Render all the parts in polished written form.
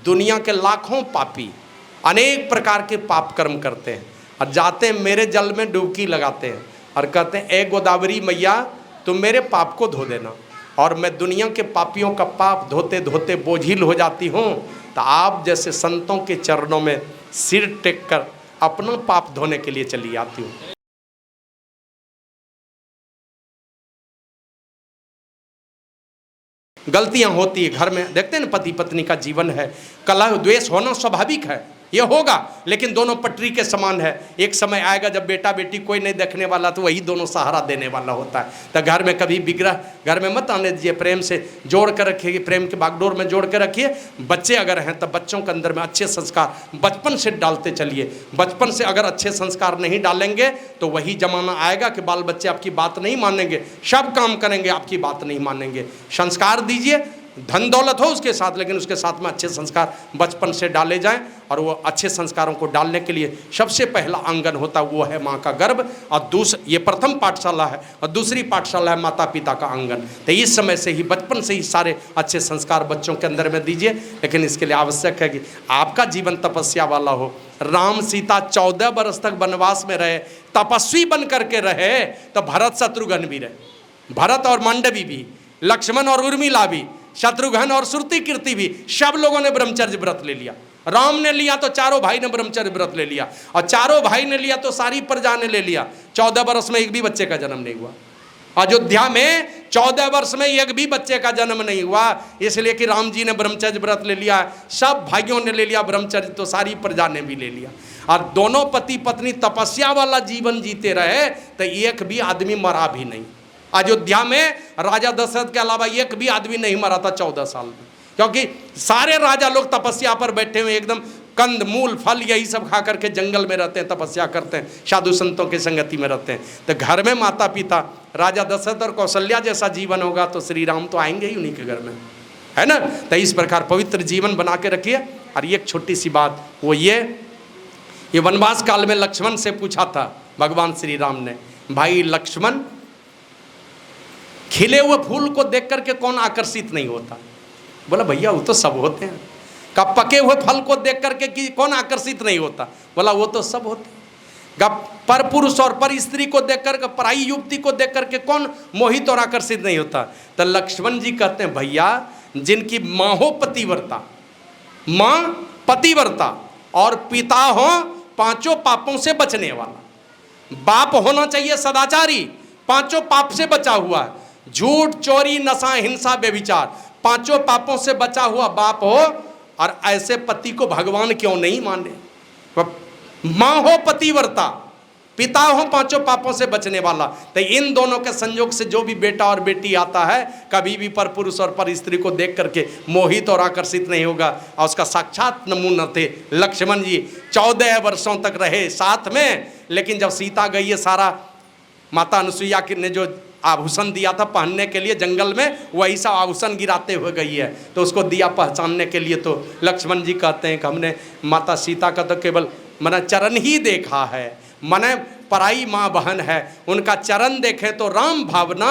दुनिया के लाखों पापी अनेक प्रकार के पाप कर्म करते हैं और जाते हैं मेरे जल में डुबकी लगाते हैं और कहते हैं ए गोदावरी मैया तुम मेरे पाप को धो देना। और मैं दुनिया के पापियों का पाप धोते धोते बोझिल हो जाती हूँ, तो आप जैसे संतों के चरणों में सिर टेक कर अपना पाप धोने के लिए चली आती हूँ। गलतियां होती है घर में, देखते हैं ना पति पत्नी का जीवन है, कलह द्वेष होना स्वाभाविक है, ये होगा, लेकिन दोनों पटरी के समान है। एक समय आएगा जब बेटा बेटी कोई नहीं देखने वाला तो वही दोनों सहारा देने वाला होता है। तो घर में कभी विग्रह घर में मत आने दीजिए, प्रेम से जोड़ कर रखिए, प्रेम के बागडोर में जोड़ कर रखिए। बच्चे अगर हैं तो बच्चों के अंदर में अच्छे संस्कार बचपन से डालते चलिए। बचपन से अगर अच्छे संस्कार नहीं डालेंगे तो वही जमाना आएगा कि बाल बच्चे आपकी बात नहीं मानेंगे, सब काम करेंगे, आपकी बात नहीं मानेंगे। संस्कार दीजिए, धन दौलत हो उसके साथ, लेकिन उसके साथ में अच्छे संस्कार बचपन से डाले जाएं। और वो अच्छे संस्कारों को डालने के लिए सबसे पहला आंगन होता है वो है माँ का गर्भ, और ये प्रथम पाठशाला है, और दूसरी पाठशाला है माता पिता का आंगन। तो इस समय से ही बचपन से ही सारे अच्छे संस्कार बच्चों के अंदर में दीजिए। लेकिन इसके लिए आवश्यक है कि आपका जीवन तपस्या वाला हो। राम सीता 14 वर्ष तक वनवास में रहे, तपस्वी बन करके रहे, तो भरत शत्रुघ्न भी रहे, भरत और मांडवी भी, लक्ष्मण और उर्मिला भी, शत्रुघ्न और श्रुति कीर्ति भी, सब लोगों ने ब्रह्मचर्य व्रत ले लिया। राम ने लिया तो चारों भाई ने ब्रह्मचर्य व्रत ले लिया, और चारों भाई ने लिया तो सारी प्रजा ने ले लिया। 14 वर्ष में एक भी बच्चे का जन्म नहीं हुआ। अयोध्या में 14 वर्ष में एक भी बच्चे का जन्म नहीं हुआ, इसलिए कि राम जी ने ब्रह्मचर्य व्रत ले लिया, सब भाइयों ने ले लिया ब्रह्मचर्य, तो सारी प्रजा ने भी ले लिया। और दोनों पति पत्नी तपस्या वाला जीवन जीते रहे, तो एक भी आदमी मरा भी नहीं। अयोध्या में राजा दशरथ के अलावा एक भी आदमी नहीं मरा था 14 साल में, क्योंकि सारे राजा लोग तपस्या पर बैठे हुए एकदम कंद मूल फल यही सब खा करके जंगल में रहते हैं, तपस्या करते हैं, साधु संतों की संगति में रहते हैं। तो घर में माता पिता राजा दशरथ और कौशल्या जैसा जीवन होगा तो श्री राम तो आएंगे ही उन्हीं के घर में, है ना। तो इस प्रकार पवित्र जीवन बना के रखिए। और एक छोटी सी बात वो ये वनवास काल में लक्ष्मण से पूछा था भगवान श्री राम ने, भाई लक्ष्मण खिले हुए फूल को देख करके कौन आकर्षित नहीं होता? बोला भैया वो तो सब होते हैं। कब पके हुए फल को देख करके कि कौन आकर्षित नहीं होता? बोला वो तो सब होते हैं। पर पुरुष और पर स्त्री को देख कर, पराई युवती को देख करके कौन मोहित और आकर्षित नहीं होता? तो लक्ष्मण जी कहते हैं भैया जिनकी माँ हो पतिव्रता, माँ पतिव्रता और पिता हो पांचों पापों से बचने वाला, बाप होना चाहिए सदाचारी, पांचों पाप से बचा हुआ है, झूठ चोरी नशा हिंसा व्यभिचार, पांचों पापों से बचा हुआ बाप हो, और ऐसे पति को भगवान क्यों नहीं माने? माँ हो पतिव्रता, पिता हो पांचों पापों से बचने वाला। तो इन दोनों के संयोग से जो भी बेटा और बेटी आता है कभी भी पर पुरुष और पर स्त्री को देख करके मोहित और आकर्षित नहीं होगा। और उसका साक्षात नमूना थे लक्ष्मण जी। 14 वर्षों तक रहे साथ में, लेकिन जब सीता गई है सारा माता अनुसुईया ने जो आभूषण दिया था पहनने के लिए जंगल में, वही सब आभूषण गिराते हुए गई है, तो उसको दिया पहचानने के लिए। तो लक्ष्मण जी कहते हैं कि हमने माता सीता का तो केवल मने चरण ही देखा है, मने पराई माँ बहन है, उनका चरण देखें तो राम भावना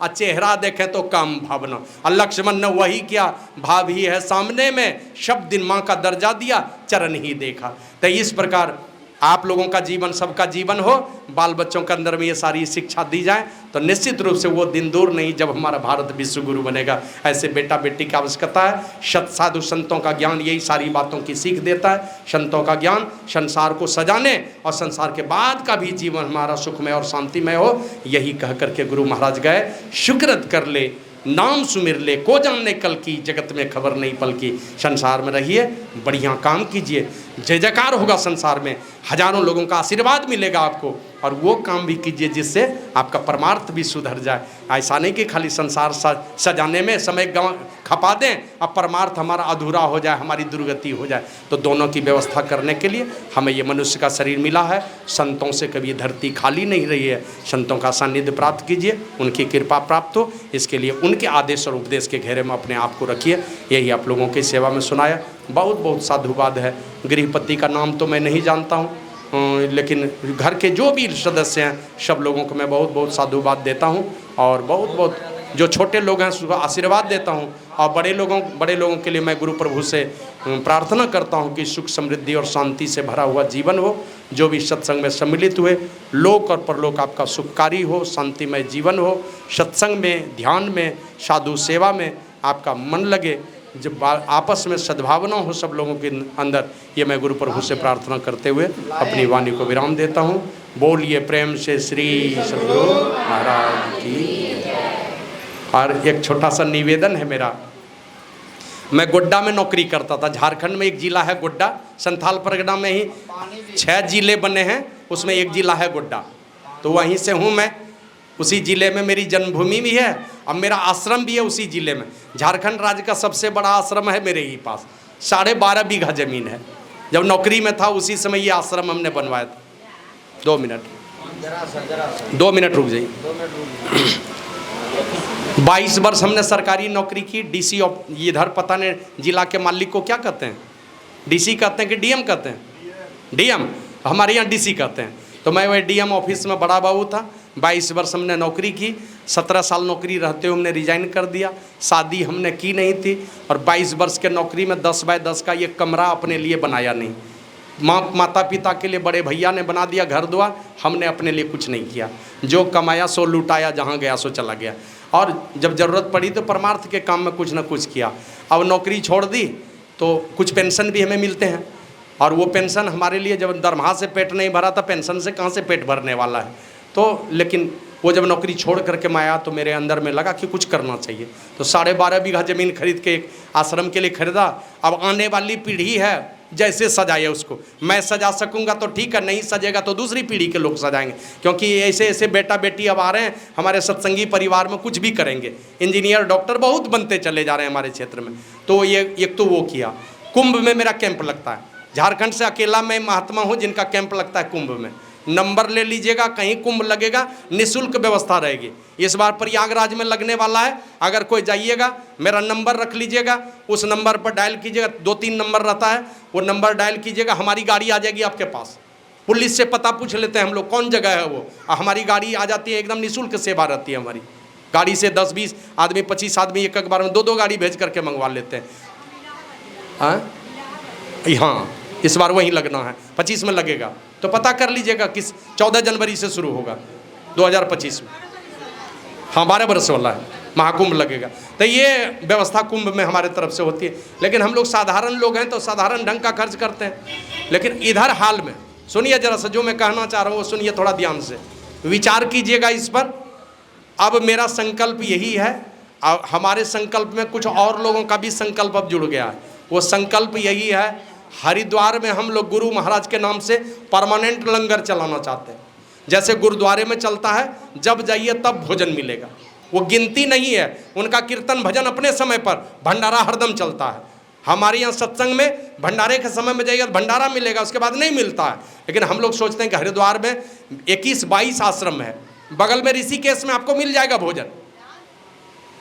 और चेहरा देखें तो काम भावना। और लक्ष्मण ने वही किया, भाव ही है सामने में, शब्द दिन माँ का दर्जा दिया, चरण ही देखा। तो इस प्रकार आप लोगों का जीवन सबका जीवन हो, बाल बच्चों के अंदर में ये सारी शिक्षा दी जाए तो निश्चित रूप से वो दिन दूर नहीं जब हमारा भारत विश्व गुरु बनेगा। ऐसे बेटा बेटी की आवश्यकता है। साधु संतों का ज्ञान यही सारी बातों की सीख देता है। संतों का ज्ञान संसार को सजाने और संसार के बाद का भी जीवन हमारा सुखमय और शांतिमय हो, यही कह करके गुरु महाराज गए। शुक्रत कर ले नाम सुमिर ले, को जानने कल की, जगत में खबर नहीं पल की। संसार में रहिए, बढ़िया काम कीजिए, जय जयकार होगा संसार में, हजारों लोगों का आशीर्वाद मिलेगा आपको। और वो काम भी कीजिए जिससे आपका परमार्थ भी सुधर जाए। ऐसा नहीं कि खाली संसार सजाने में समय खपा दें और परमार्थ हमारा अधूरा हो जाए, हमारी दुर्गति हो जाए। तो दोनों की व्यवस्था करने के लिए हमें ये मनुष्य का शरीर मिला है। संतों से कभी धरती खाली नहीं रही है। संतों का सानिध्य प्राप्त कीजिए, उनकी कृपा प्राप्त हो, इसके लिए उनके आदेश और उपदेश के घेरे में अपने आप को रखिए। यही आप लोगों की सेवा में सुनाया। बहुत बहुत साधुवाद है। गृहपति का नाम तो मैं नहीं जानता हूँ, लेकिन घर के जो भी सदस्य हैं सब लोगों को मैं बहुत बहुत साधुवाद देता हूँ। और बहुत बहुत जो छोटे लोग हैं उसको आशीर्वाद देता हूँ। और बड़े लोगों के लिए मैं गुरु प्रभु से प्रार्थना करता हूँ कि सुख समृद्धि और शांति से भरा हुआ जीवन हो। जो भी सत्संग में सम्मिलित हुए, लोक और परलोक आपका सुखकारी हो, शांतिमय जीवन हो। सत्संग में, ध्यान में, साधु सेवा में आपका मन लगे, जब आपस में सद्भावना हो सब लोगों के अंदर। ये मैं गुरु प्रभु से प्रार्थना करते हुए अपनी वाणी को विराम देता हूँ। बोलिए प्रेम से श्री सद्गुरु महाराज की। और एक छोटा सा निवेदन है मेरा। मैं गोड्डा में नौकरी करता था। झारखंड में एक जिला है गोड्डा, संथाल परगना में ही 6 जिले बने हैं, उसमें एक जिला है गोड्डा। तो वहीं से हूँ मैं। उसी ज़िले में मेरी जन्मभूमि भी है और मेरा आश्रम भी है उसी ज़िले में। झारखंड राज्य का सबसे बड़ा आश्रम है मेरे ही पास, 12.5 बीघा ज़मीन है। जब नौकरी में था उसी समय ये आश्रम हमने बनवाया था। 2 मिनट 2 मिनट रुक जाइए। 22 वर्ष हमने सरकारी नौकरी की। डीसी इधर पता नहीं जिला के मालिक को क्या कहते हैं, डीसी कहते हैं कि डीएम कहते हैं? डीएम, हमारे यहाँ डीसी कहते हैं। तो मैं वही डीएम ऑफिस में बड़ा बाबू था। 22 वर्ष हमने नौकरी की। 17 साल नौकरी रहते हुए हमने रिजाइन कर दिया। शादी हमने की नहीं थी और 22 वर्ष के नौकरी में 10 बाय 10 का ये कमरा अपने लिए बनाया नहीं। माता पिता के लिए बड़े भैया ने बना दिया घर द्वार, हमने अपने लिए कुछ नहीं किया। जो कमाया सो लुटाया, जहाँ गया सो चला गया। और जब ज़रूरत पड़ी तो परमार्थ के काम में कुछ ना कुछ किया। अब नौकरी छोड़ दी तो कुछ पेंशन भी हमें मिलते हैं, और वो पेंशन हमारे लिए, जब दरमाहा से पेट नहीं भरा था, पेंशन से कहाँ से पेट भरने वाला है। तो लेकिन वो जब नौकरी छोड़ करके मैं आया तो मेरे अंदर में लगा कि कुछ करना चाहिए। तो 12.5 बीघा ज़मीन खरीद के एक आश्रम के लिए खरीदा। अब आने वाली पीढ़ी है, जैसे सजाए उसको। मैं सजा सकूंगा तो ठीक है, नहीं सजेगा तो दूसरी पीढ़ी के लोग सजाएंगे। क्योंकि ऐसे ऐसे बेटा बेटी अब आ रहे हैं हमारे सत्संगी परिवार में, कुछ भी करेंगे। इंजीनियर डॉक्टर बहुत बनते चले जा रहे हैं हमारे क्षेत्र में। तो ये एक तो वो किया। कुंभ में मेरा कैंप लगता है। झारखंड से अकेला मैं महात्मा हूँ जिनका कैंप लगता है कुंभ में। नंबर ले लीजिएगा, कहीं कुंभ लगेगा, निःशुल्क व्यवस्था रहेगी। इस बार प्रयागराज में लगने वाला है। अगर कोई जाइएगा, मेरा नंबर रख लीजिएगा, उस नंबर पर डायल कीजिएगा। 2-3 नंबर रहता है, वो नंबर डायल कीजिएगा, हमारी गाड़ी आ जाएगी आपके पास। पुलिस से पता पूछ लेते हैं हम लोग कौन जगह है वो, हमारी गाड़ी आ जाती है। एकदम निःशुल्क सेवा रहती है हमारी गाड़ी से। 10-20 आदमी, 25 आदमी एक बार में 2-2 गाड़ी भेज करके मंगवा लेते हैं। हाँ, इस बार वहीं लगना है, 25 में लगेगा। तो पता कर लीजिएगा किस 14 जनवरी से शुरू होगा 2025 में। हाँ, 12 वर्ष वाला है, महाकुंभ लगेगा। तो ये व्यवस्था कुंभ में हमारे तरफ से होती है। लेकिन हम लोग साधारण लोग हैं तो साधारण ढंग का खर्च करते हैं। लेकिन इधर हाल में सुनिए जरा सा, जो मैं कहना चाह रहा हूँ वो सुनिए, थोड़ा ध्यान से विचार कीजिएगा इस पर। अब मेरा संकल्प यही है, हमारे संकल्प में कुछ और लोगों का भी संकल्प अब जुड़ गया है। वो संकल्प यही है, हरिद्वार में हम लोग गुरु महाराज के नाम से परमानेंट लंगर चलाना चाहते हैं। जैसे गुरुद्वारे में चलता है, जब जाइए तब भोजन मिलेगा। वो गिनती नहीं है, उनका कीर्तन भजन अपने समय पर, भंडारा हरदम चलता है। हमारे यहाँ सत्संग में भंडारे के समय में जाइए तो भंडारा मिलेगा, उसके बाद नहीं मिलता है। लेकिन हम लोग सोचते हैं कि हरिद्वार में 21-22 आश्रम है, बगल में ऋषिकेश में आपको मिल जाएगा भोजन,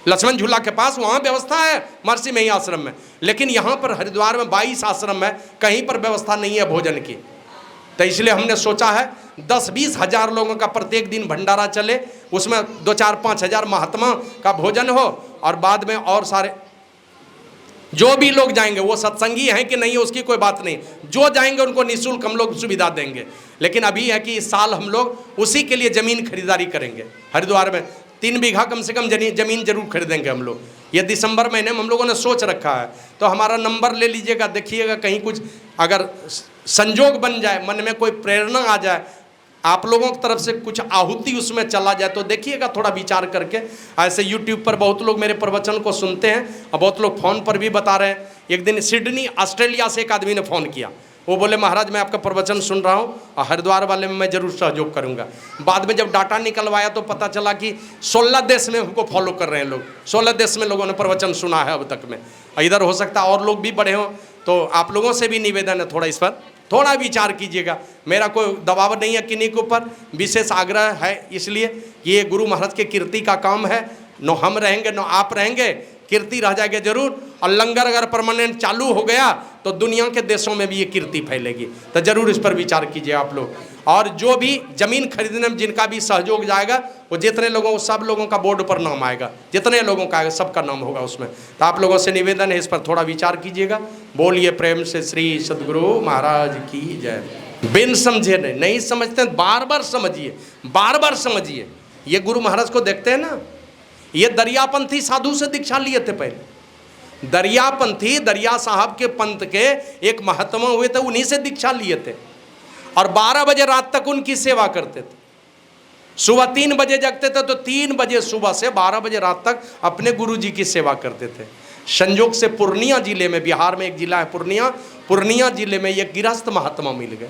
लक्ष्मण झूला के पास, वहाँ व्यवस्था है महर्षि में ही आश्रम में। लेकिन यहाँ पर हरिद्वार में 22 आश्रम है, कहीं पर व्यवस्था नहीं है भोजन की। तो इसलिए हमने सोचा है 10-20 हज़ार लोगों का प्रत्येक दिन भंडारा चले, उसमें 2-4-5 हज़ार महात्मा का भोजन हो, और बाद में और सारे जो भी लोग जाएंगे, वो सत्संगी हैं कि नहीं है उसकी कोई बात नहीं, जो जाएंगे उनको निःशुल्क हम लोग सुविधा देंगे। लेकिन अभी है कि इस साल हम लोग उसी के लिए ज़मीन खरीदारी करेंगे। हरिद्वार में 3 बीघा कम से कम ज़मीन जरूर खरीदेंगे हम लोग। ये दिसंबर महीने में हम लोगों ने सोच रखा है। तो हमारा नंबर ले लीजिएगा, देखिएगा कहीं कुछ अगर संजोग बन जाए, मन में कोई प्रेरणा आ जाए, आप लोगों की तरफ से कुछ आहुति उसमें चला जाए, तो देखिएगा थोड़ा विचार करके। ऐसे यूट्यूब पर बहुत लोग मेरे प्रवचन को सुनते हैं और बहुत लोग फ़ोन पर भी बता रहे हैं। एक दिन सिडनी ऑस्ट्रेलिया से एक आदमी ने फ़ोन किया, वो बोले महाराज मैं आपका प्रवचन सुन रहा हूँ और हरिद्वार वाले में मैं ज़रूर सहयोग करूँगा। बाद में जब डाटा निकलवाया तो पता चला कि 16 देश में हमको फॉलो कर रहे हैं लोग। 16 देश में लोगों ने प्रवचन सुना है अब तक में। इधर हो सकता है और लोग भी बढ़े हों। तो आप लोगों से भी निवेदन है, थोड़ा इस पर थोड़ा विचार कीजिएगा। मेरा कोई दबाव नहीं है किन्हीं के ऊपर, विशेष आग्रह है इसलिए ये गुरु महाराज के कीर्ति का काम है। न हम रहेंगे न आप रहेंगे, कीर्ति रह जाएगी जरूर। और लंगर अगर परमानेंट चालू हो गया तो दुनिया के देशों में भी ये कीर्ति फैलेगी। तो जरूर इस पर विचार कीजिए आप लोग। और जो भी ज़मीन खरीदने में जिनका भी सहयोग जाएगा, वो जितने लोगों, सब लोगों का बोर्ड पर नाम आएगा, जितने लोगों का आएगा सबका नाम होगा उसमें। तो आप लोगों से निवेदन है, इस पर थोड़ा विचार कीजिएगा। बोलिए प्रेम से श्री सद्गुरु महाराज की जय। बिन समझे नहीं समझते, बार बार समझिए, बार बार समझिए। ये गुरु महाराज को देखते हैं ना, ये दरियापंथी साधु से दीक्षा लिए थे पहले। दरियापंथी, दरिया साहब के पंथ के एक महात्मा हुए थे, उन्हीं से दीक्षा लिए थे और 12 बजे रात तक उनकी सेवा करते थे। सुबह 3 बजे जगते थे तो 3 बजे सुबह से 12 बजे रात तक अपने गुरुजी की सेवा करते थे। संयोग से पूर्णिया जिले में, बिहार में एक जिला है पूर्णिया, पूर्णिया जिले में एक गिरस्थ महात्मा मिल गए,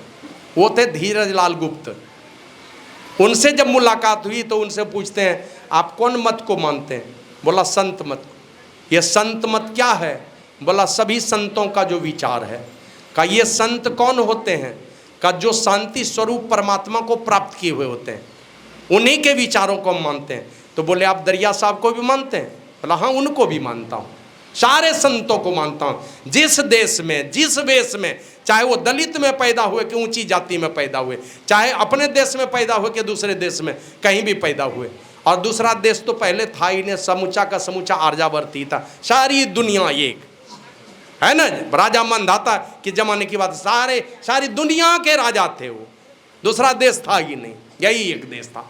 वो थे धीरज लाल गुप्त। उनसे जब मुलाकात हुई तो उनसे पूछते हैं आप कौन मत को मानते हैं? बोला संत मत। ये संत मत क्या है? बोला सभी संतों का जो विचार है। का ये संत कौन होते हैं? का जो शांति स्वरूप परमात्मा को प्राप्त किए हुए होते हैं, उन्हीं के विचारों को हम मानते हैं। तो बोले आप दरिया साहब को भी मानते हैं? बोला हाँ, उनको भी मानता हूँ, सारे संतों को मानता हूँ। जिस देश में, जिस वेश में, चाहे वो दलित में पैदा हुए कि ऊंची जाति में पैदा हुए, चाहे अपने देश में पैदा हुए कि दूसरे देश में कहीं भी पैदा हुए, और दूसरा देश तो पहले था ही नहीं, समूचा का समूचा आर्यावर्ती था, सारी दुनिया एक है ना। राजा मंधाता के जमाने की बात, सारी दुनिया के राजा थे वो, दूसरा देश था ही नहीं, यही एक देश था।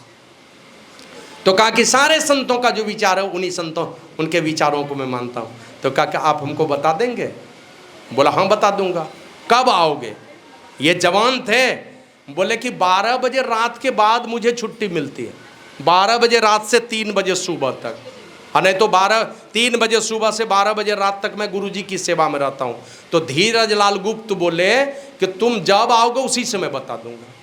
तो कहा कि सारे संतों का जो विचार है उन्हीं संतों, उनके विचारों को मैं मानता हूँ। तो कहा कि आप हमको बता देंगे? बोला हाँ बता दूंगा। कब आओगे? ये जवान थे, बोले कि 12 बजे रात के बाद मुझे छुट्टी मिलती है, 12 बजे रात से 3 बजे सुबह तक, और नहीं तो 3 बजे सुबह से 12 बजे रात तक मैं गुरुजी की सेवा में रहता हूँ। तो धीरज लाल गुप्त बोले कि तुम जब आओगे उसी से मैं बता दूंगा।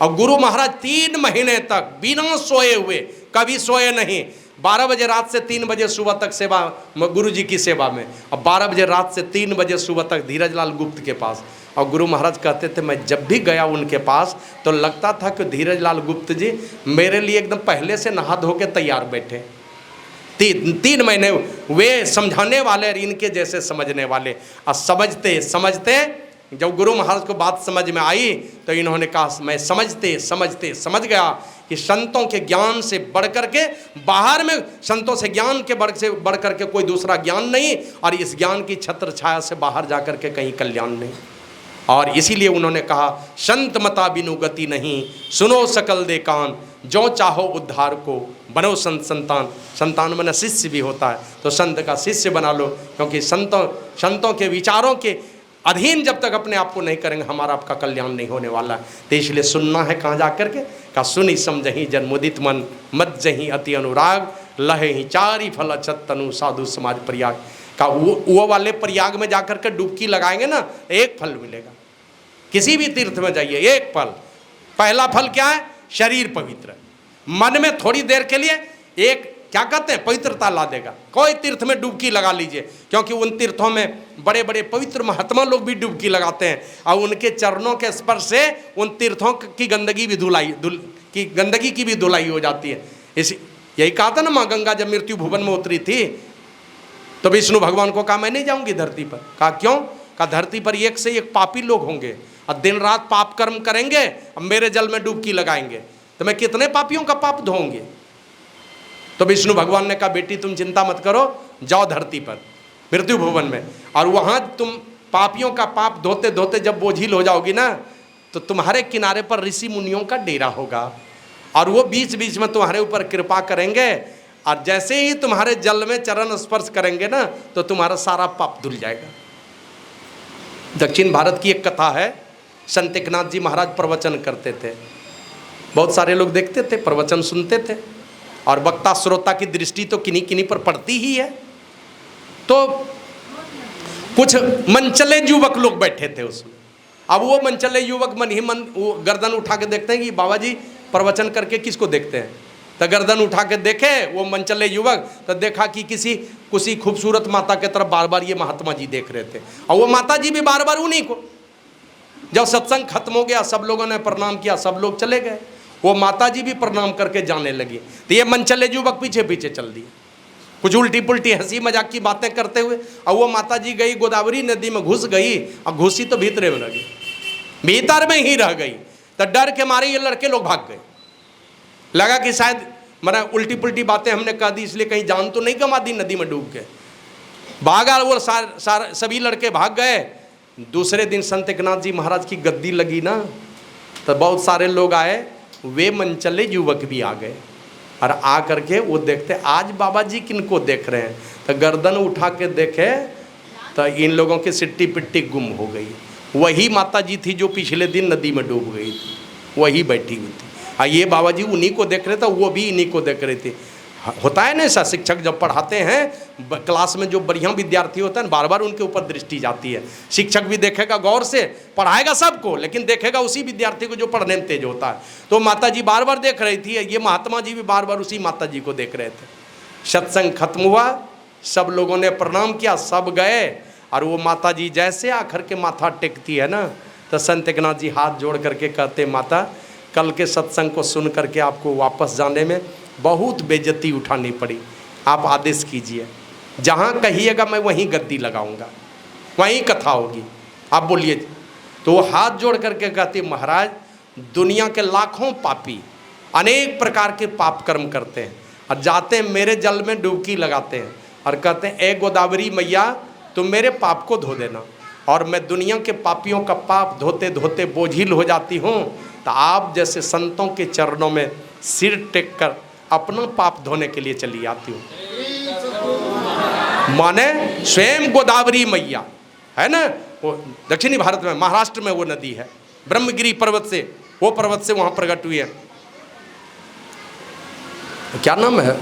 और गुरु महाराज 3 महीने तक बिना सोए हुए, कभी सोए नहीं, 12 बजे रात से 3 बजे सुबह तक सेवा, गुरुजी की सेवा में, और 12 बजे रात से 3 बजे सुबह तक धीरज लाल गुप्त के पास। और गुरु महाराज कहते थे मैं जब भी गया उनके पास तो लगता था कि धीरज लाल गुप्त जी मेरे लिए एकदम पहले से नहा धो के तैयार बैठे। 3 महीने वे समझाने वाले, इनके जैसे समझने वाले, और समझते समझते जब गुरु महाराज को बात समझ में आई तो इन्होंने कहा मैं समझते समझते समझ गया कि संतों के ज्ञान से बढ़ करके बाहर में, संतों से ज्ञान के बढ़ करके कोई दूसरा ज्ञान नहीं, और इस ज्ञान की छत्र छाया से बाहर जा करके कहीं कल्याण नहीं। और इसीलिए उन्होंने कहा संत मता बिनु गति नहीं, सुनो सकल दे कान, जो चाहो उद्धार को बनो संत संतान। संतान में शिष्य भी होता है, तो संत का शिष्य बना लो, क्योंकि संतों के विचारों के अधीन जब तक अपने आप को नहीं करेंगे हमारा आपका कल्याण नहीं होने वाला है। तो इसलिए सुनना है कहाँ जा करके? का सुनी समझही जन्मुदित मन, मत जही अति अनुराग, लहे ही चारी फल अछत तनु साधु समाज प्रयाग। का वो वाले प्रयाग में जाकर के डुबकी लगाएंगे ना, एक फल मिलेगा। किसी भी तीर्थ में जाइए, एक फल। पहला फल क्या है? शरीर पवित्र, मन में थोड़ी देर के लिए एक क्या कहते हैं पवित्रता ला देगा। कोई तीर्थ में डुबकी लगा लीजिए, क्योंकि उन तीर्थों में बड़े बड़े पवित्र महात्मा लोग भी डुबकी लगाते हैं, और उनके चरणों के स्पर्श से उन तीर्थों की गंदगी भी गंदगी की भी धुलाई हो जाती है। यही कहा था ना, माँ गंगा जब मृत्यु भुवन में उतरी थी तो विष्णु भगवान को कहा मैं नहीं जाऊंगी धरती पर। कहा क्यों? कहा धरती पर एक से एक पापी लोग होंगे और दिन रात पाप कर्म करेंगे, अब मेरे जल में डुबकी लगाएंगे तो मैं कितने पापियों का पाप धोऊंगी। तो विष्णु भगवान ने कहा बेटी तुम चिंता मत करो, जाओ धरती पर मृत्यु भुवन में, और वहां तुम पापियों का पाप धोते धोते जब बोझिल हो जाओगी ना, तो तुम्हारे किनारे पर ऋषि मुनियों का डेरा होगा, और वो बीच बीच में तुम्हारे ऊपर कृपा करेंगे, और जैसे ही तुम्हारे जल में चरण स्पर्श करेंगे ना तो तुम्हारा सारा पाप धुल जाएगा। दक्षिण भारत की एक कथा है, संत एकनाथ जी महाराज प्रवचन करते थे, बहुत सारे लोग देखते थे, प्रवचन सुनते थे, और वक्ता श्रोता की दृष्टि तो किन्हीं किन्हीं पर पड़ती ही है। तो कुछ मनचले युवक लोग बैठे थे उसमें। अब वो मनचले युवक मन ही मन वो गर्दन उठा के देखते हैं कि बाबा जी प्रवचन करके किसको देखते हैं। तो गर्दन उठा के देखे वो मनचले युवक, तो देखा कि किसी खूबसूरत माता के तरफ बार बार ये महात्मा जी देख रहे थे, और वो माता जी भी बार बार उन्हीं को। जब सत्संग खत्म हो गया, सब लोगों ने प्रणाम किया, सब लोग चले गए, वो माता जी भी प्रणाम करके जाने लगी। तो ये मनचले युवक पीछे पीछे चल दिए, कुछ उल्टी पुल्टी हंसी मजाक की बातें करते हुए, और वो माता जी गई गोदावरी नदी में घुस गई, और घुसी तो भीतर में रह गई, भीतर में ही रह गई। तो डर के मारे ये लड़के लोग भाग गए। लगा कि शायद मना उल्टी पुल्टी बातें हमने कह दी, इसलिए कहीं जान तो नहीं गंवा दी नदी में डूब के। भागा वो सभी लड़के भाग गए। दूसरे दिन संत एकनाथ जी महाराज की गद्दी लगी ना, तो बहुत सारे लोग आए, वे मनचले युवक भी आ गए। और आ करके वो देखते आज बाबा जी किनको देख रहे हैं, तो गर्दन उठा के देखे तो इन लोगों की सिट्टी पिट्टी गुम हो गई। वही माता जी थी जो पिछले दिन नदी में डूब गई थी, वही बैठी हुई थी। ये बाबा जी उन्हीं को देख रहे थे, वो भी इन्हीं को देख रहे थे। होता है ना ऐसा, शिक्षक जब पढ़ाते हैं क्लास में, जो बढ़िया विद्यार्थी होता है बार बार उनके ऊपर दृष्टि जाती है। शिक्षक भी देखेगा गौर से, पढ़ाएगा सबको, लेकिन देखेगा उसी विद्यार्थी को जो पढ़ने में तेज होता है। तो माता जी बार बार देख रही थी, ये महात्मा जी भी बार बार उसी माता जी को देख रहे थे। सत्संग खत्म हुआ, सब लोगों ने प्रणाम किया, सब गए। और वो माता जी जैसे आखिर के माथा टेकती है ना, तो संत एकनाथ जी हाथ जोड़ करके कहते, माता कल के सत्संग को सुन करके आपको वापस जाने में बहुत बेइज्जती उठानी पड़ी, आप आदेश कीजिए, जहाँ कहिएगा मैं वहीं गद्दी लगाऊंगा, वहीं कथा होगी, आप बोलिए। तो वो हाथ जोड़ करके कहते, महाराज दुनिया के लाखों पापी अनेक प्रकार के पाप कर्म करते हैं और जाते हैं मेरे जल में डुबकी लगाते हैं और कहते हैं ए गोदावरी मैया तुम मेरे पाप को धो देना। और मैं दुनिया के पापियों का पाप धोते धोते बोझिल हो जाती हूँ, तो आप जैसे संतों के चरणों में सिर टेक कर अपना पाप धोने के लिए चली आती हूँ। माने स्वयं गोदावरी मैया है ना, वो दक्षिणी भारत में महाराष्ट्र में वो नदी है, ब्रह्मगिरी पर्वत से, वो पर्वत से वहाँ प्रकट हुई है। क्या नाम है,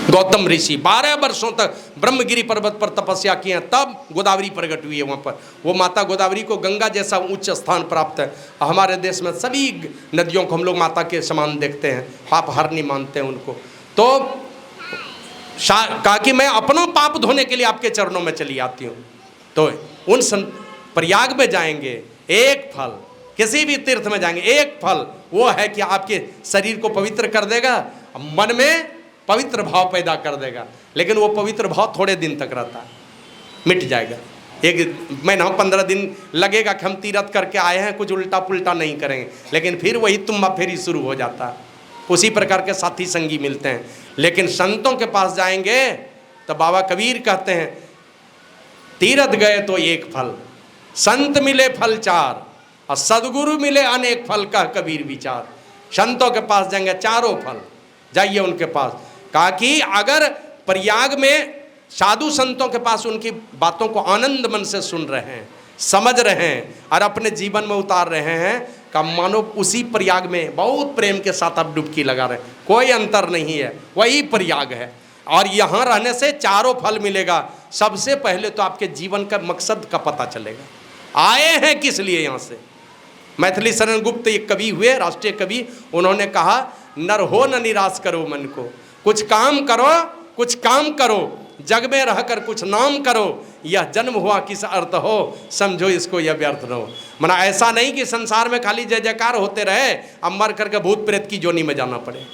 गौतम ऋषि 12 वर्षों तक ब्रह्मगिरी पर्वत पर तपस्या किए हैं, तब गोदावरी प्रकट हुई है वहाँ पर। वो माता गोदावरी को गंगा जैसा उच्च स्थान प्राप्त है। हमारे देश में सभी नदियों को हम लोग माता के समान देखते हैं, पाप हरनी मानते हैं उनको। तो कहा कि मैं अपनों पाप धोने के लिए आपके चरणों में चली आती हूँ। तो उन प्रयाग में जाएंगे, एक फल, किसी भी तीर्थ में जाएंगे एक फल, वो है कि आपके शरीर को पवित्र कर देगा, मन में पवित्र भाव पैदा कर देगा। लेकिन वो पवित्र भाव थोड़े दिन तक रहता है, मिट जाएगा। एक महीना 15 दिन लगेगा कि हम तीर्थ करके आए हैं, कुछ उल्टा पुल्टा नहीं करेंगे, लेकिन फिर वही तुम्बा फेरी शुरू हो जाता है। उसी प्रकार के साथी संगी मिलते हैं। लेकिन संतों के पास जाएंगे तो बाबा कबीर कहते हैं, तीर्थ गए तो एक फल, संत मिले फल चार, और सदगुरु मिले अनेक फल का कबीर विचार। संतों के पास जाएंगे चारों फल, जाइए उनके पास। कहा कि अगर प्रयाग में साधु संतों के पास उनकी बातों को आनंद मन से सुन रहे हैं, समझ रहे हैं और अपने जीवन में उतार रहे हैं, का मानो उसी प्रयाग में बहुत प्रेम के साथ आप डुबकी लगा रहे हैं, कोई अंतर नहीं है, वही प्रयाग है। और यहाँ रहने से चारों फल मिलेगा। सबसे पहले तो आपके जीवन का मकसद का पता चलेगा, आए हैं किस लिए यहाँ से। मैथिली शरण गुप्त एक कवि हुए, राष्ट्रीय कवि, उन्होंने कहा नर हो न निराश करो मन को, कुछ काम करो, कुछ काम करो, जग में रहकर कुछ नाम करो, यह जन्म हुआ किस अर्थ हो, समझो इसको यह व्यर्थ न हो। मना ऐसा नहीं कि संसार में खाली जय जयकार होते रहे, अब मर करके भूत प्रेत की जोनी में जाना पड़े।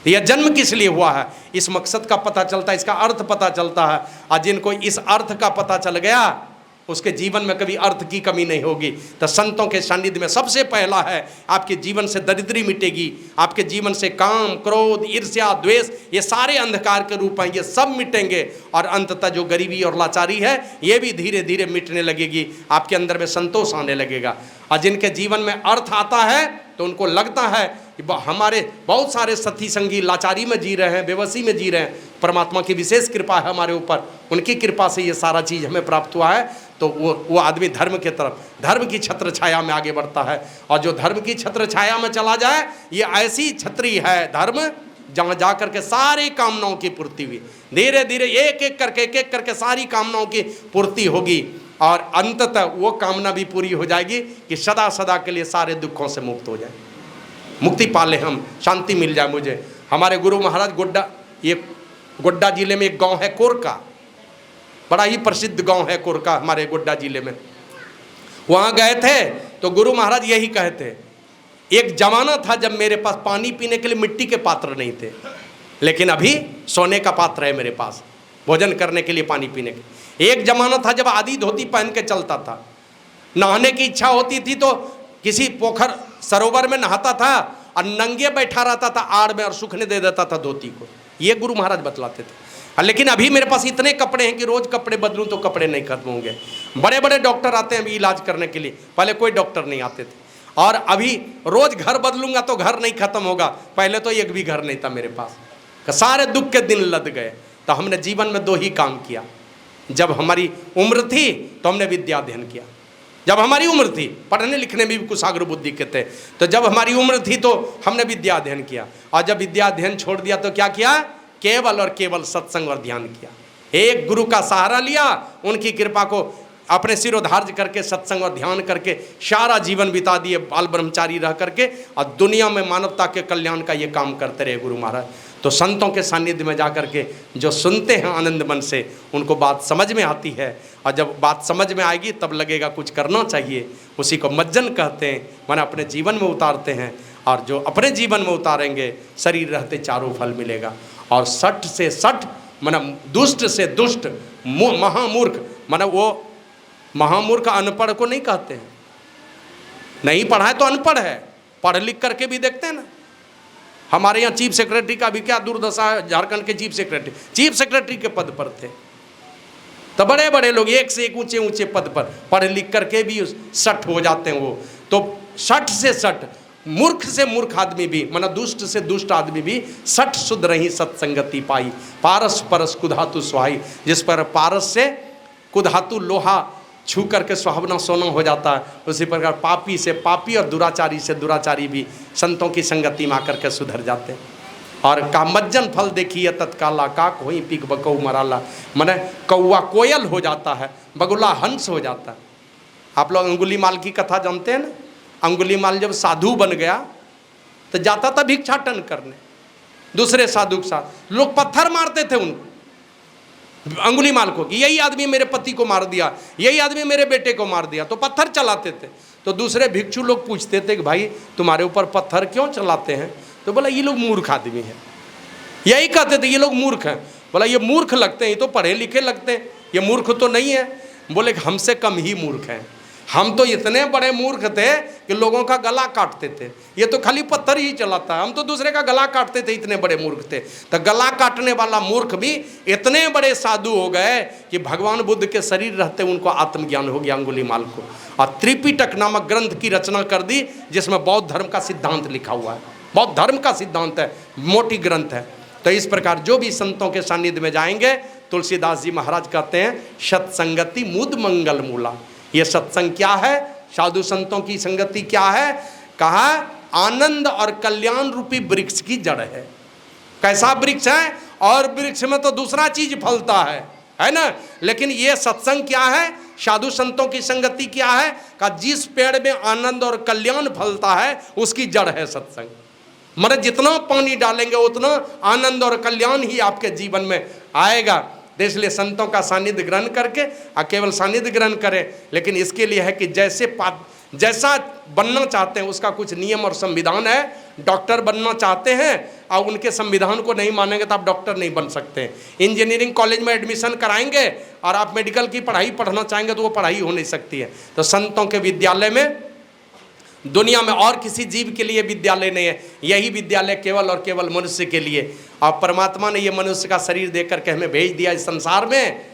यह जन्म किस लिए हुआ है, इस मकसद का पता चलता है, इसका अर्थ पता चलता है। और जिनको इस अर्थ का पता चल गया, उसके जीवन में कभी अर्थ की कमी नहीं होगी। तो संतों के सानिध्य में सबसे पहला है, आपके जीवन से दरिद्री मिटेगी, आपके जीवन से काम, क्रोध, ईर्ष्या, द्वेष, ये सारे अंधकार के रूप हैं, ये सब मिटेंगे। और अंततः जो गरीबी और लाचारी है, ये भी धीरे धीरे मिटने लगेगी, आपके अंदर में संतोष आने लगेगा। और जिनके जीवन में अर्थ आता है, तो उनको लगता है कि हमारे बहुत सारे साथी संगी लाचारी में जी रहे हैं, बेबसी में जी रहे हैं, परमात्मा की विशेष कृपा है हमारे ऊपर, उनकी कृपा से ये सारा चीज़ हमें प्राप्त हुआ है। तो वो आदमी धर्म के तरफ, धर्म की छत्र छाया में आगे बढ़ता है। और जो धर्म की छत्र छाया में चला जाए, ये ऐसी छतरी है धर्म, जहाँ जा करके सारी कामनाओं की पूर्ति हुई, धीरे धीरे एक एक करके सारी कामनाओं की पूर्ति होगी। और अंततः वो कामना भी पूरी हो जाएगी कि सदा सदा के लिए सारे दुखों से मुक्त हो जाए, मुक्ति पाले, हम शांति मिल जाए मुझे। हमारे गुरु महाराज गोड्डा, ये गोड्डा जिले में एक गांव है कोरका, बड़ा ही प्रसिद्ध गांव है कोरका हमारे गोड्डा जिले में। वहाँ गए थे तो गुरु महाराज यही कहते, एक जमाना था जब मेरे पास पानी पीने के लिए मिट्टी के पात्र नहीं थे, लेकिन अभी सोने का पात्र है मेरे पास भोजन करने के लिए, पानी पीने के। एक जमाना था जब आधी धोती पहन के चलता था, नहाने की इच्छा होती थी तो किसी पोखर सरोवर में नहाता था और नंगे बैठा रहता था आड़ में और सूखने दे देता था धोती को। ये गुरु महाराज बतलाते थे। लेकिन अभी मेरे पास इतने कपड़े हैं कि रोज कपड़े बदलूं तो कपड़े नहीं खत्म होंगे। बड़े बड़े डॉक्टर आते हैं अभी इलाज करने के लिए, पहले कोई डॉक्टर नहीं आते थे। और अभी रोज घर बदलूंगा तो घर नहीं खत्म होगा, पहले तो एक भी घर नहीं था मेरे पास। सारे दुख के दिन लद गए। तो हमने जीवन में 2 ही काम किया। जब हमारी उम्र थी तो हमने विद्या अध्ययन किया। जब हमारी उम्र थी, पढ़ने लिखने में भी कुशाग्र बुद्धि के थे, तो जब हमारी उम्र थी तो हमने विद्या अध्ययन किया। और जब विद्या अध्ययन छोड़ दिया तो क्या किया? केवल और केवल सत्संग और ध्यान किया। एक गुरु का सहारा लिया, उनकी कृपा को अपने सिरोधार्य करके सत्संग और ध्यान करके सारा जीवन बिता दिए, बाल ब्रह्मचारी रह करके, और दुनिया में मानवता के कल्याण का ये काम करते रहे गुरु महाराज। तो संतों के सानिध्य में जा कर के जो सुनते हैं आनंद मन से, उनको बात समझ में आती है। और जब बात समझ में आएगी तब लगेगा कुछ करना चाहिए। उसी को मज्जन कहते हैं, माने अपने जीवन में उतारते हैं। और जो अपने जीवन में उतारेंगे, शरीर रहते चारों फल मिलेगा। और सठ से सठ माना दुष्ट से दुष्ट महामूर्ख, माना वो महामूर्ख अनपढ़ को नहीं कहते हैं। नहीं पढ़ा है तो अनपढ़ है, पढ़ लिख करके भी देखते हैं ना। हमारे यहाँ चीफ सेक्रेटरी का भी क्या दुर्दशा है। झारखंड के चीफ सेक्रेटरी के पद पर थे, तो बड़े बड़े लोग एक से एक ऊंचे ऊंचे पद पर पढ़ लिख करके भी सठ हो जाते हैं। वो तो सठ से सठ, मूर्ख से मूर्ख आदमी भी, माना दुष्ट से दुष्ट आदमी भी सठ शुद्ध रही सत्संगति पाई। पारस परस कुधातु सुहाई, जिस पर पारस से कुधातु लोहा छू करके सुहावना सोना हो जाता है, उसी प्रकार पापी से पापी और दुराचारी से दुराचारी भी संतों की संगति में आकर के सुधर जाते हैं। और कामज्जन फल देखिए तत्काला, काक होई पीक बकऊ मराला, माने कौआ कोयल हो जाता है, बगुला हंस हो जाता है। आप लोग अंगुलीमाल की कथा जानते हैं ना। अंगुलीमाल जब साधु बन गया तो जाता था भिक्षाटन करने दूसरे साधु के साथ। लोग पत्थर मारते थे उनको, अंगुलीमाल को, कि यही आदमी मेरे पति को मार दिया, यही आदमी मेरे बेटे को मार दिया, तो पत्थर चलाते थे। तो दूसरे भिक्षु लोग पूछते थे कि भाई तुम्हारे ऊपर पत्थर क्यों चलाते हैं? तो बोला ये लोग मूर्ख आदमी हैं। यही कहते थे ये लोग मूर्ख हैं। बोला ये मूर्ख लगते हैं, ये तो पढ़े लिखे लगते हैं, ये मूर्ख तो नहीं है। बोले हमसे कम ही मूर्ख हैं, हम तो इतने बड़े मूर्ख थे कि लोगों का गला काटते थे। ये तो खाली पत्थर ही चलाता है, हम तो दूसरे का गला काटते थे, इतने बड़े मूर्ख थे। तो गला काटने वाला मूर्ख भी इतने बड़े साधु हो गए कि भगवान बुद्ध के शरीर रहते उनको आत्मज्ञान हो गया अंगुलीमाल को। और त्रिपिटक नामक ग्रंथ की रचना कर दी, जिसमें बौद्ध धर्म का सिद्धांत लिखा हुआ है। बौद्ध धर्म का सिद्धांत है, मोटी ग्रंथ है। तो इस प्रकार जो भी संतों के सानिध्य में जाएंगे, तुलसीदास जी महाराज कहते हैं सत्संगति मुद मंगल मूला। ये सत्संग क्या है? साधु संतों की संगति क्या है? कहा आनंद और कल्याण रूपी वृक्ष की जड़ है। कैसा वृक्ष है? और वृक्ष में तो दूसरा चीज फलता है ना, लेकिन ये सत्संग क्या है? साधु संतों की संगति क्या है? का जिस पेड़ में आनंद और कल्याण फलता है उसकी जड़ है सत्संग। मतलब जितना पानी डालेंगे उतना आनंद और कल्याण ही आपके जीवन में आएगा। तो इसलिए संतों का सानिध्य ग्रहण करके, केवल सानिध्य ग्रहण करें, लेकिन इसके लिए है कि जैसा बनना चाहते हैं उसका कुछ नियम और संविधान है। डॉक्टर बनना चाहते हैं और उनके संविधान को नहीं मानेंगे तो आप डॉक्टर नहीं बन सकते। इंजीनियरिंग कॉलेज में एडमिशन कराएंगे और आप मेडिकल की पढ़ाई पढ़ना चाहेंगे तो वो पढ़ाई हो नहीं सकती है। तो संतों के विद्यालय में दुनिया में और किसी जीव के लिए विद्यालय नहीं है, यही विद्यालय केवल और केवल मनुष्य के लिए। और परमात्मा ने ये मनुष्य का शरीर दे करके हमें भेज दिया इस संसार में।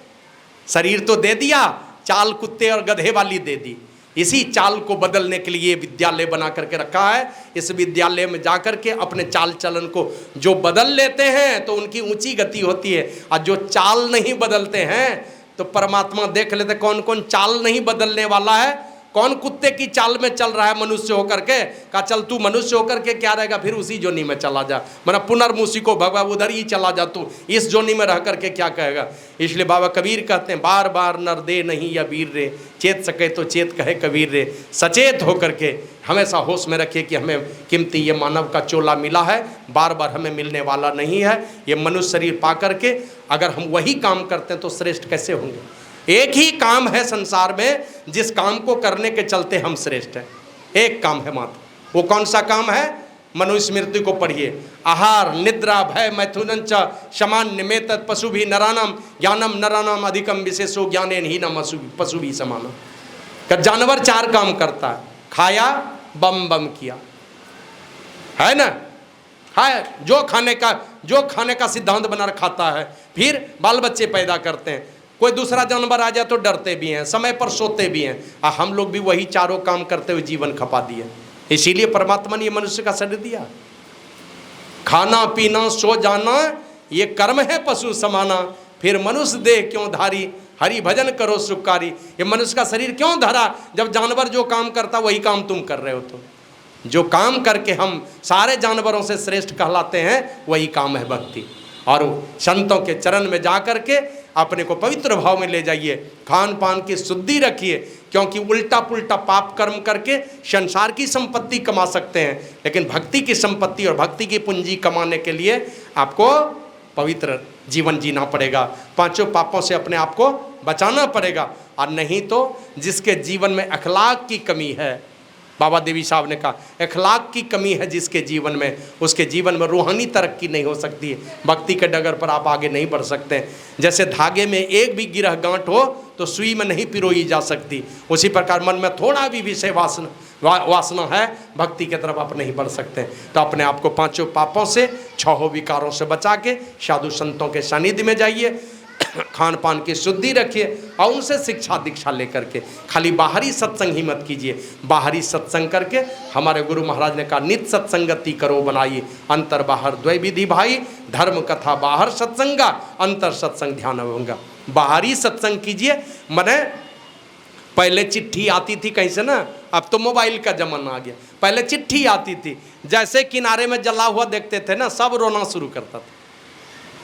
शरीर तो दे दिया, चाल कुत्ते और गधे वाली दे दी। इसी चाल को बदलने के लिए विद्यालय बना करके रखा है। इस विद्यालय में जाकर के अपने चाल चलन को जो बदल लेते हैं तो उनकी ऊंची गति होती है, और जो चाल नहीं बदलते हैं तो परमात्मा देख लेते कौन कौन चाल नहीं बदलने वाला है, कौन कुत्ते की चाल में चल रहा है मनुष्य होकर के। कहा चल तू मनुष्य होकर के क्या रहेगा, फिर उसी जोनी में चला जा, माना पुनर्मुसी को भगवा उधर ही चला जा, तू इस जोनी में रह करके क्या कहेगा। इसलिए बाबा कबीर कहते हैं बार बार नर दे नहीं या वीर रे, चेत सके तो चेत कहे कबीर रे। सचेत होकर के हमेशा होश में रखिए कि हमें कीमती ये मानव का चोला मिला है, बार बार हमें मिलने वाला नहीं है। ये मनुष्य शरीर पा करके अगर हम वही काम करते हैं तो श्रेष्ठ कैसे होंगे। एक ही काम है संसार में जिस काम को करने के चलते हम श्रेष्ठ हैं। एक काम है मात्र, वो कौन सा काम है? मनुस्मृति को पढ़िए। आहार निद्रा भय मैथुनं च सामान्य में तत् पशु भी नरानम ज्ञानम नरानम अधिकम विशेषो ज्ञानेन ही न पशु भी समानम। जानवर 4 काम करता है, खाया बम बम किया, है ना? है जो खाने का सिद्धांत बना खाता है, फिर बाल बच्चे पैदा करते हैं। कोई दूसरा जानवर आ जाए तो डरते भी हैं, समय पर सोते भी हैं। हम लोग भी वही चारों काम करते हुए जीवन खपा दिए। इसीलिए परमात्मा ने ये मनुष्य का शरीर दिया। खाना पीना सो जाना ये कर्म है पशु समाना, फिर मनुष्य देह क्यों धारी, हरि भजन करो सुखकारी। ये मनुष्य का शरीर क्यों धरा? जब जानवर जो काम करता वही काम तुम कर रहे हो। तो जो काम करके हम सारे जानवरों से श्रेष्ठ कहलाते हैं वही काम है भक्ति। और संतों के चरण में जा कर के अपने को पवित्र भाव में ले जाइए, खान पान की शुद्धि रखिए, क्योंकि उल्टा पुल्टा पाप कर्म करके संसार की संपत्ति कमा सकते हैं, लेकिन भक्ति की संपत्ति और भक्ति की पूंजी कमाने के लिए आपको पवित्र जीवन जीना पड़ेगा। पांचों पापों से अपने आप को बचाना पड़ेगा। और नहीं तो जिसके जीवन में अखलाक की कमी है, बाबा देवी साहब ने कहा अखलाक की कमी है जिसके जीवन में, उसके जीवन में रूहानी तरक्की नहीं हो सकती है। भक्ति के डगर पर आप आगे नहीं बढ़ सकते। जैसे धागे में एक भी गिरह गांठ हो तो सुई में नहीं पिरोई जा सकती, उसी प्रकार मन में थोड़ा भी विषय वासना है, भक्ति की तरफ आप नहीं बढ़ सकते। तो अपने आप को पांचों पापों से, छहों विकारों से बचा के साधु संतों के सानिध्य में जाइए, खान पान की शुद्धि रखिए और उनसे शिक्षा दीक्षा लेकर के खाली बाहरी सत्संग ही मत कीजिए। बाहरी सत्संग करके हमारे गुरु महाराज ने कहा नित्य सत्संगति करो बनाइए, अंतर बाहर द्वय विधि भाई, धर्म कथा बाहर सत्संगा, अंतर सत्संग ध्यान होगा। बाहरी सत्संग कीजिए। मैंने पहले चिट्ठी आती थी कहीं से ना, अब तो मोबाइल का जमाना आ गया। पहले चिट्ठी आती थी, जैसे किनारे में जला हुआ देखते थे ना, सब रोना शुरू करता था,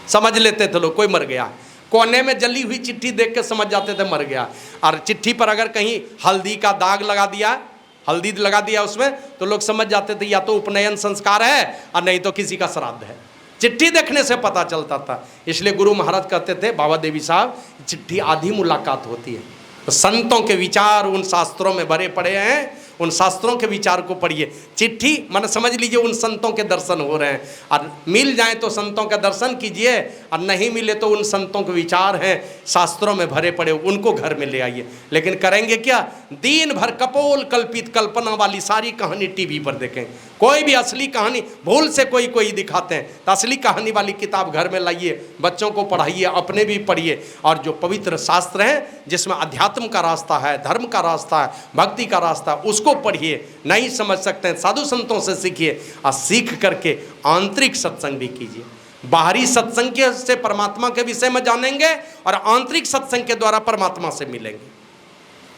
समझ लेते थे लोग कोई मर गया। कोने में जली हुई चिट्ठी देख के समझ जाते थे मर गया। और चिट्ठी पर अगर कहीं हल्दी का दाग लगा दिया, हल्दी लगा दिया उसमें, तो लोग समझ जाते थे या तो उपनयन संस्कार है और नहीं तो किसी का श्राद्ध है। चिट्ठी देखने से पता चलता था। इसलिए गुरु महाराज कहते थे, बाबा देवी साहब, चिट्ठी आधी मुलाकात होती है। तो संतों के विचार उन शास्त्रों में भरे पड़े हैं, उन शास्त्रों के विचार को पढ़िए। चिट्ठी माने समझ लीजिए उन संतों के दर्शन हो रहे हैं, और मिल जाए तो संतों का दर्शन कीजिए, और नहीं मिले तो उन संतों के विचार हैं शास्त्रों में भरे पड़े, उनको घर में ले आइए। लेकिन करेंगे क्या? दिन भर कपोल कल्पित कल्पना वाली सारी कहानी टीवी पर देखें। कोई भी असली कहानी भूल से कोई दिखाते हैं, तो असली कहानी वाली किताब घर में लाइए, बच्चों को पढ़ाइए, अपने भी पढ़िए। और जो पवित्र शास्त्र हैं जिसमें अध्यात्म का रास्ता है, धर्म का रास्ता है, भक्ति का रास्ता है, उसको पढ़िए। नहीं समझ सकते हैं साधु संतों से सीखिए, और सीख करके आंतरिक सत्संग भी कीजिए। बाहरी सत्संग के से परमात्मा के विषय में जानेंगे और आंतरिक सत्संग के द्वारा परमात्मा से मिलेंगे।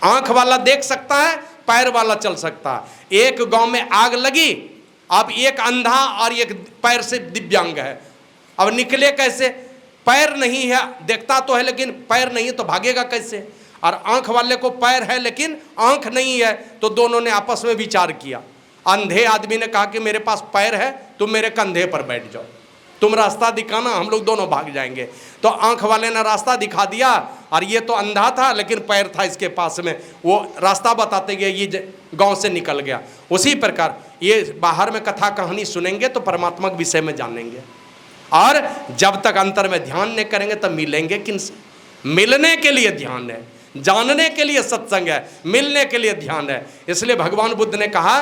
आंख वाला देख सकता है, पैर वाला चल सकता है। एक गांव में आग लगी, अब एक अंधा और एक पैर से दिव्यांग है, अब निकले कैसे? पैर नहीं है, देखता तो है लेकिन पैर नहीं है, तो भागेगा कैसे? और आंख वाले को पैर है लेकिन आंख नहीं है, तो दोनों ने आपस में विचार किया। अंधे आदमी ने कहा कि मेरे पास पैर है, तुम मेरे कंधे पर बैठ जाओ, तुम रास्ता दिखाना, हम लोग दोनों भाग जाएंगे। तो आंख वाले ने रास्ता दिखा दिया, और ये तो अंधा था लेकिन पैर था इसके पास में, वो रास्ता बताते गए, ये गांव से निकल गया। उसी प्रकार ये बाहर में कथा कहानी सुनेंगे तो परमात्मा के विषय में जानेंगे, और जब तक अंतर में ध्यान नहीं करेंगे तब मिलेंगे किनसे? मिलने के लिए ध्यान है, जानने के लिए सत्संग है, मिलने के लिए ध्यान है। इसलिए भगवान बुद्ध ने कहा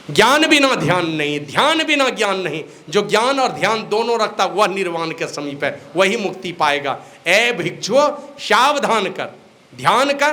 ज्ञान बिना ध्यान नहीं, ध्यान बिना ज्ञान नहीं। जो ज्ञान और ध्यान दोनों रखता वह निर्वाण के समीप है, वही मुक्ति पाएगा। ए भिक्षुओं सावधान कर, ध्यान कर